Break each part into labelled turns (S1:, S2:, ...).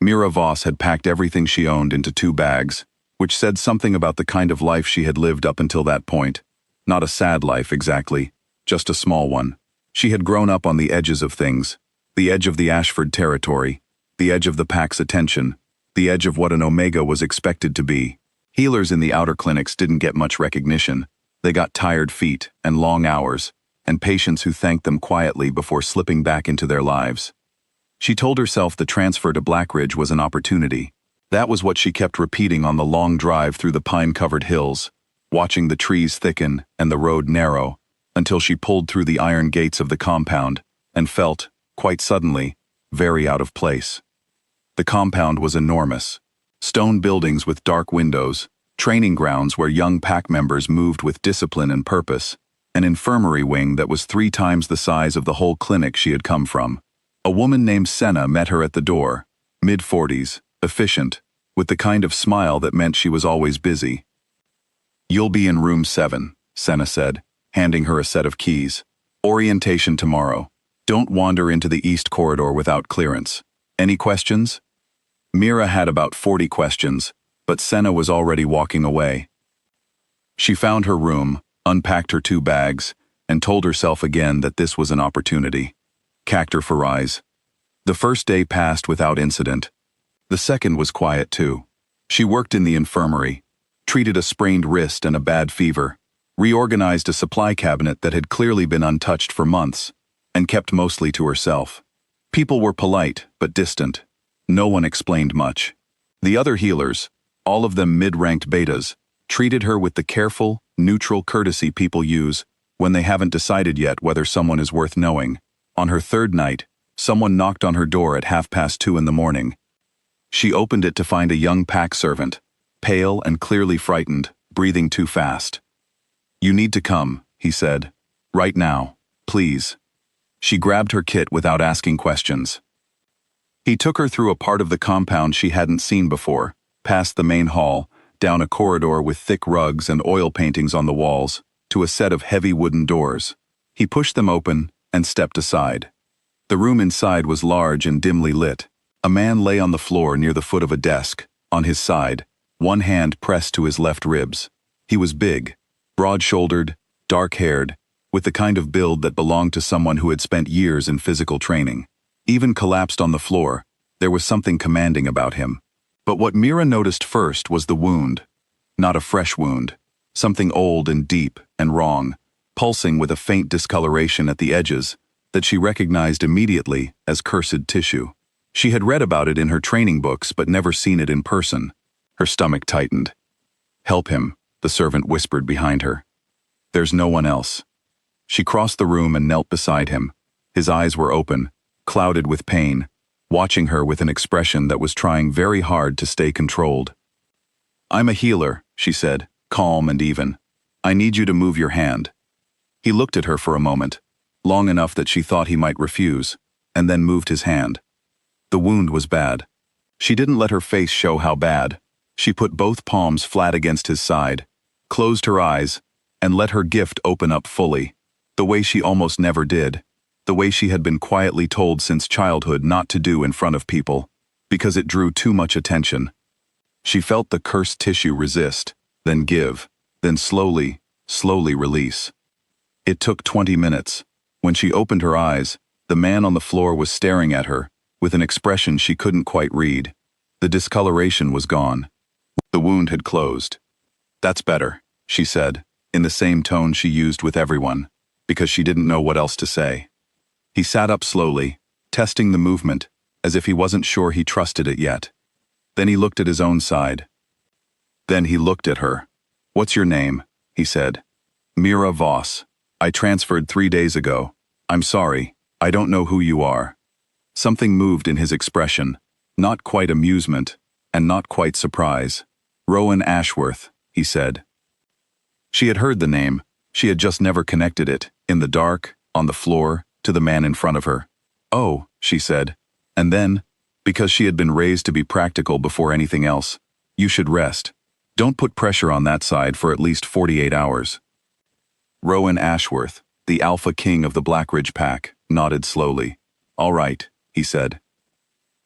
S1: Mira Voss had packed everything she owned into 2 bags, which said something about the kind of life she had lived up until that point. Not a sad life, exactly, just a small one. She had grown up on the edges of things, the edge of the Ashford territory, the edge of the pack's attention, the edge of what an Omega was expected to be. Healers in the outer clinics didn't get much recognition. They got tired feet and long hours, and patients who thanked them quietly before slipping back into their lives. She told herself the transfer to Blackridge was an opportunity. That was what she kept repeating on the long drive through the pine-covered hills, watching the trees thicken and the road narrow, until she pulled through the iron gates of the compound and felt, quite suddenly, very out of place. The compound was enormous. Stone buildings with dark windows, training grounds where young pack members moved with discipline and purpose, an infirmary wing that was 3 times the size of the whole clinic she had come from. A woman named Senna met her at the door, mid-40s, efficient, with the kind of smile that meant she was always busy. "You'll be in room 7, Senna said, handing her a set of keys. "Orientation tomorrow. Don't wander into the east corridor without clearance. Any questions?" Mira had about 40 questions, but Senna was already walking away. She found her room, unpacked her 2 bags, and told herself again that this was an opportunity. Cactor for eyes. The first day passed without incident. The second was quiet too. She worked in the infirmary, treated a sprained wrist and a bad fever, reorganized a supply cabinet that had clearly been untouched for months, and kept mostly to herself. People were polite but distant. No one explained much. The other healers, all of them mid-ranked betas, treated her with the careful, neutral courtesy people use when they haven't decided yet whether someone is worth knowing. On her 3rd night, someone knocked on her door at 2:30 in the morning. She opened it to find a young pack servant, pale and clearly frightened, breathing too fast. "You need to come," he said. "Right now, please." She grabbed her kit without asking questions. He took her through a part of the compound she hadn't seen before, past the main hall, down a corridor with thick rugs and oil paintings on the walls, to a set of heavy wooden doors. He pushed them open and stepped aside. The room inside was large and dimly lit. A man lay on the floor near the foot of a desk, on his side, one hand pressed to his left ribs. He was big, broad-shouldered, dark-haired, with the kind of build that belonged to someone who had spent years in physical training. Even collapsed on the floor, there was something commanding about him. But what Mira noticed first was the wound. Not a fresh wound. Something old and deep and wrong, pulsing with a faint discoloration at the edges that she recognized immediately as cursed tissue. She had read about it in her training books but never seen it in person. Her stomach tightened. "Help him," the servant whispered behind her. "There's no one else." She crossed the room and knelt beside him. His eyes were open, clouded with pain, watching her with an expression that was trying very hard to stay controlled. "I'm a healer," she said, calm and even. "I need you to move your hand." He looked at her for a moment, long enough that she thought he might refuse, and then moved his hand. The wound was bad. She didn't let her face show how bad. She put both palms flat against his side, closed her eyes, and let her gift open up fully, the way she almost never did, the way she had been quietly told since childhood not to do in front of people, because it drew too much attention. She felt the cursed tissue resist, then give, then slowly release. It took 20 minutes. When she opened her eyes, the man on the floor was staring at her, with an expression she couldn't quite read. The discoloration was gone. The wound had closed. "That's better," she said, in the same tone she used with everyone, because she didn't know what else to say. He sat up slowly, testing the movement, as if he wasn't sure he trusted it yet. Then he looked at his own side. Then he looked at her. "What's your name?" he said. "Mira Voss. I transferred 3 days ago. I'm sorry, I don't know who you are." Something moved in his expression, not quite amusement, and not quite surprise. "Rhoan Ashworth," he said. She had heard the name, she had just never connected it, in the dark, on the floor, to the man in front of her. "Oh," she said, and then, because she had been raised to be practical before anything else, "You should rest. Don't put pressure on that side for at least 48 hours. Rhoan Ashworth, the alpha king of the Blackridge Pack, nodded slowly. "All right," he said.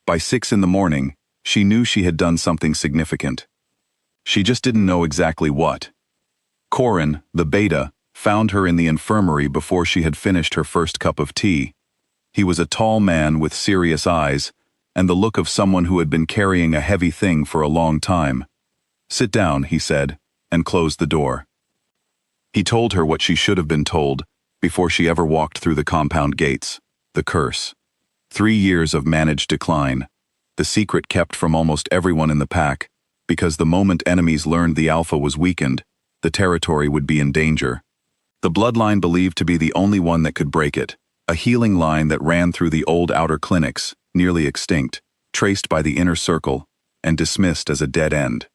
S1: By 6 in the morning, She knew she had done something significant. She just didn't know exactly what. Corin, the beta, found her in the infirmary before she had finished her first cup of tea. He was a tall man with serious eyes, and the look of someone who had been carrying a heavy thing for a long time. "Sit down," he said, and closed the door. He told her what she should have been told before she ever walked through the compound gates: the curse. 3 years of managed decline, the secret kept from almost everyone in the pack, because the moment enemies learned the Alpha was weakened, the territory would be in danger. The bloodline believed to be the only one that could break it, a healing line that ran through the old outer clinics, nearly extinct, traced by the inner circle, and dismissed as a dead end.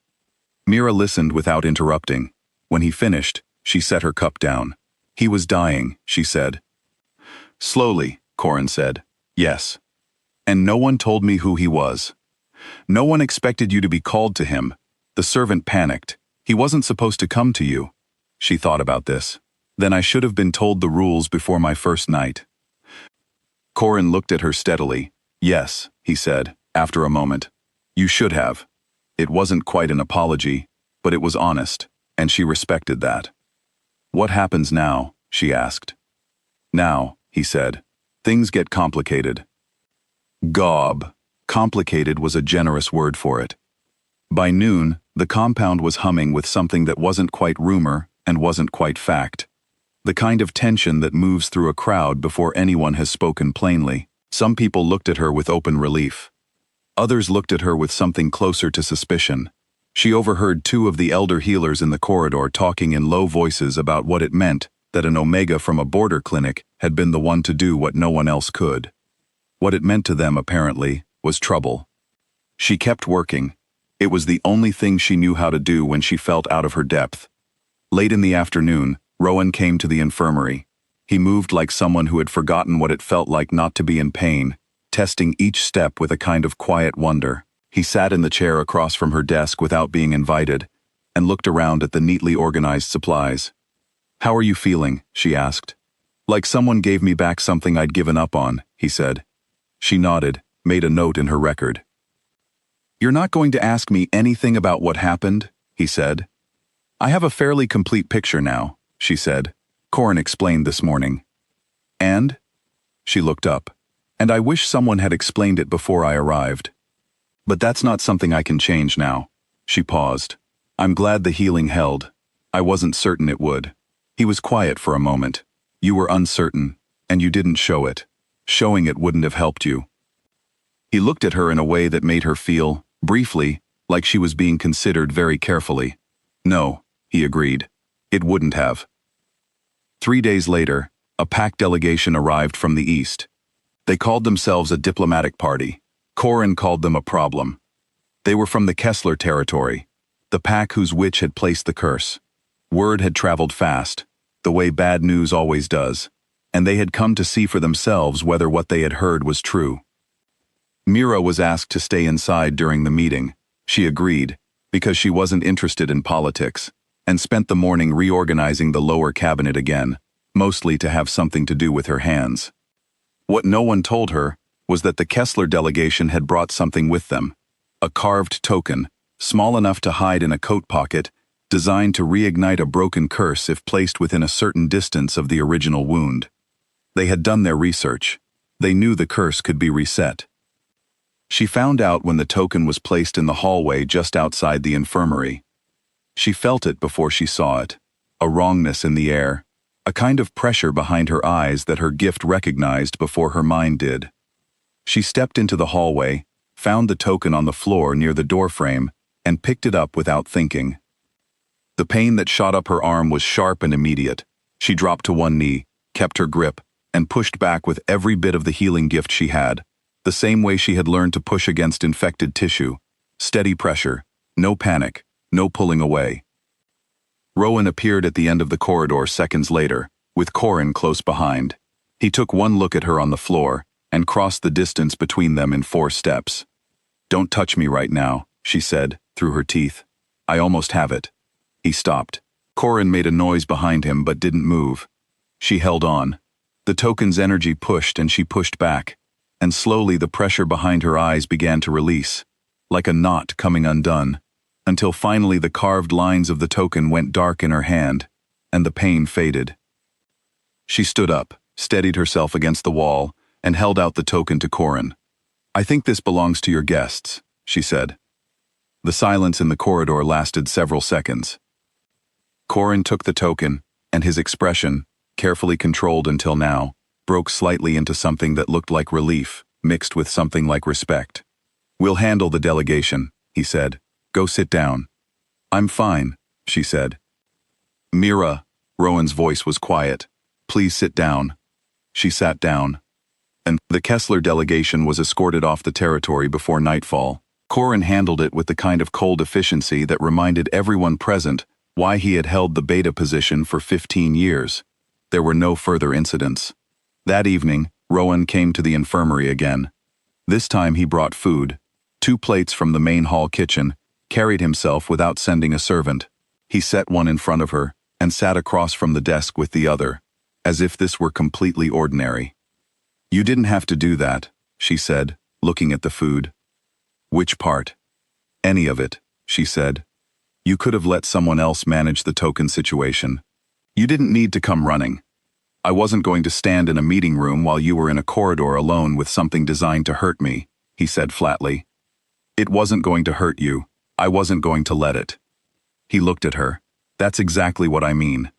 S1: Mira listened without interrupting. When he finished, she set her cup down. "He was dying," she said. "Slowly," Corin said. "Yes. And no one told me who he was. No one expected you to be called to him. The servant panicked. He wasn't supposed to come to you." She thought about this. "Then I should have been told the rules before my first night." Corin looked at her steadily. "Yes," he said, after a moment. "You should have." It wasn't quite an apology, but it was honest, and she respected that. "What happens now?" she asked. "Now," he said, "things get complicated." Gob. Complicated was a generous word for it. By noon, the compound was humming with something that wasn't quite rumor and wasn't quite fact. The kind of tension that moves through a crowd before anyone has spoken plainly. Some people looked at her with open relief. Others looked at her with something closer to suspicion. She overheard 2 of the elder healers in the corridor talking in low voices about what it meant that an Omega from a border clinic had been the one to do what no one else could. What it meant to them, apparently, was trouble. She kept working. It was the only thing she knew how to do when she felt out of her depth. Late in the afternoon, Rhoan came to the infirmary. He moved like someone who had forgotten what it felt like not to be in pain, testing each step with a kind of quiet wonder. He sat in the chair across from her desk without being invited, and looked around at the neatly organized supplies. "How are you feeling?" she asked. "Like someone gave me back something I'd given up on," he said. She nodded, made a note in her record. "You're not going to ask me anything about what happened?" he said. "I have a fairly complete picture now," she said. "Corin explained this morning." "And?" She looked up. "And I wish someone had explained it before I arrived. But that's not something I can change now." She paused. "I'm glad the healing held. I wasn't certain it would." He was quiet for a moment. "You were uncertain, and you didn't show it. Showing it wouldn't have helped you." He looked at her in a way that made her feel, briefly, like she was being considered very carefully. "No," he agreed. "It wouldn't have." 3 days later, a pack delegation arrived from the east. They called themselves a diplomatic party. Corin called them a problem. They were from the Kessler territory, the pack whose witch had placed the curse. Word had traveled fast, the way bad news always does, and they had come to see for themselves whether what they had heard was true. Mira was asked to stay inside during the meeting. She agreed, because she wasn't interested in politics, and spent the morning reorganizing the lower cabinet again, mostly to have something to do with her hands. What no one told her was that the Kessler delegation had brought something with them, a carved token, small enough to hide in a coat pocket, designed to reignite a broken curse if placed within a certain distance of the original wound. They had done their research. They knew the curse could be reset. She found out when the token was placed in the hallway just outside the infirmary. She felt it before she saw it, a wrongness in the air, a kind of pressure behind her eyes that her gift recognized before her mind did. She stepped into the hallway, found the token on the floor near the doorframe, and picked it up without thinking. The pain that shot up her arm was sharp and immediate. She dropped to one knee, kept her grip, and pushed back with every bit of the healing gift she had, the same way she had learned to push against infected tissue. Steady pressure, no panic, no pulling away. Rhoan appeared at the end of the corridor seconds later, with Corin close behind. He took one look at her on the floor, and crossed the distance between them in 4 steps. "Don't touch me right now," she said, through her teeth. "I almost have it." He stopped. Corin made a noise behind him but didn't move. She held on. The token's energy pushed and she pushed back, and slowly the pressure behind her eyes began to release. like a knot coming undone, until finally the carved lines of the token went dark in her hand, and the pain faded. She stood up, steadied herself against the wall, and held out the token to Corin. "I think this belongs to your guests," she said. The silence in the corridor lasted several seconds. Corin took the token, and his expression, carefully controlled until now, broke slightly into something that looked like relief, mixed with something like respect. "We'll handle the delegation," he said. "Go sit down." "I'm fine," she said. "Mira," Rhoan's voice was quiet. "Please sit down." She sat down. And the Kessler delegation was escorted off the territory before nightfall. Corin handled it with the kind of cold efficiency that reminded everyone present why he had held the beta position for 15 years. There were no further incidents. That evening, Rhoan came to the infirmary again. This time he brought food, 2 plates from the main hall kitchen, carried himself without sending a servant. He set one in front of her, and sat across from the desk with the other, as if this were completely ordinary. "You didn't have to do that," she said, looking at the food. "Which part?" "Any of it," she said. "You could have let someone else manage the token situation. You didn't need to come running. I wasn't going to stand in a meeting room while you were in a corridor alone with something designed to hurt me," he said flatly. "It wasn't going to hurt you. I wasn't going to let it." He looked at her. "That's exactly what I mean."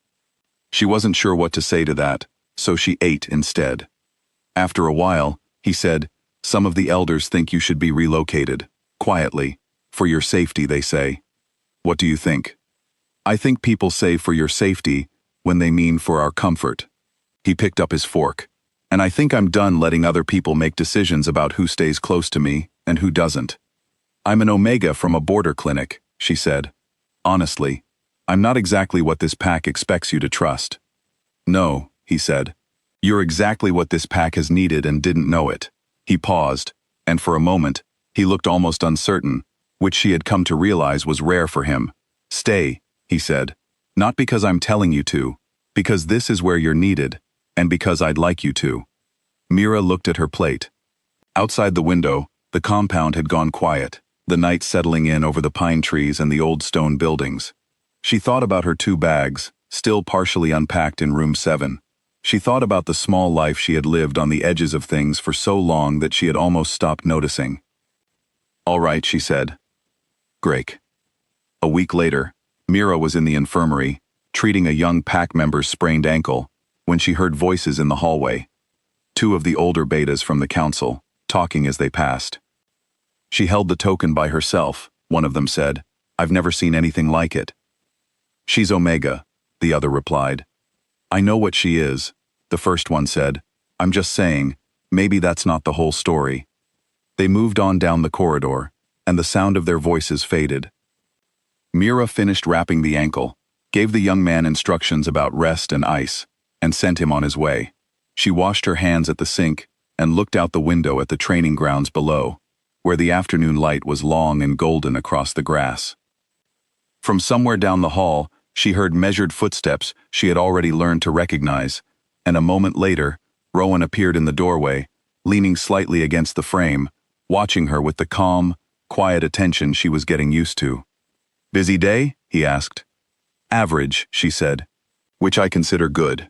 S1: She wasn't sure what to say to that, so she ate instead. After a while, he said, "Some of the elders think you should be relocated, quietly. For your safety, they say. What do you think?" "I think people say for your safety when they mean for our comfort." He picked up his fork. "And I think I'm done letting other people make decisions about who stays close to me and who doesn't. I'm an Omega from a border clinic," she said. "Honestly, I'm not exactly what this pack expects you to trust." "No," he said. "You're exactly what this pack has needed and didn't know it." He paused, and for a moment, he looked almost uncertain, which she had come to realize was rare for him. "Stay," he said. "Not because I'm telling you to, because this is where you're needed, and because I'd like you to." Mira looked at her plate. Outside the window, the compound had gone quiet, the night settling in over the pine trees and the old stone buildings. She thought about her 2 bags, still partially unpacked in room 7. She thought about the small life she had lived on the edges of things for so long that she had almost stopped noticing. "All right," she said. "Great." A week later, Mira was in the infirmary, treating a young pack member's sprained ankle, when she heard voices in the hallway. 2 of the older betas from the council, talking as they passed. "She held the token by herself," one of them said. "I've never seen anything like it." "She's Omega," the other replied. "I know what she is," the first one said. "I'm just saying, maybe that's not the whole story." They moved on down the corridor, and the sound of their voices faded. Mira finished wrapping the ankle, gave the young man instructions about rest and ice, and sent him on his way. She washed her hands at the sink and looked out the window at the training grounds below, where the afternoon light was long and golden across the grass. From somewhere down the hall, she heard measured footsteps she had already learned to recognize, and a moment later, Rhoan appeared in the doorway, leaning slightly against the frame, watching her with the calm, quiet attention she was getting used to. "Busy day?" he asked. "Average," she said. "Which I consider good."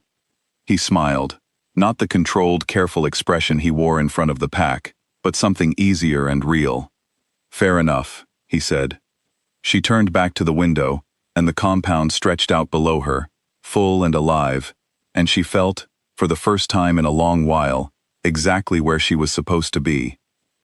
S1: He smiled, not the controlled, careful expression he wore in front of the pack, but something easier and real. "Fair enough," he said. She turned back to the window, and the compound stretched out below her, full and alive, and she felt, for the first time in a long while, exactly where she was supposed to be.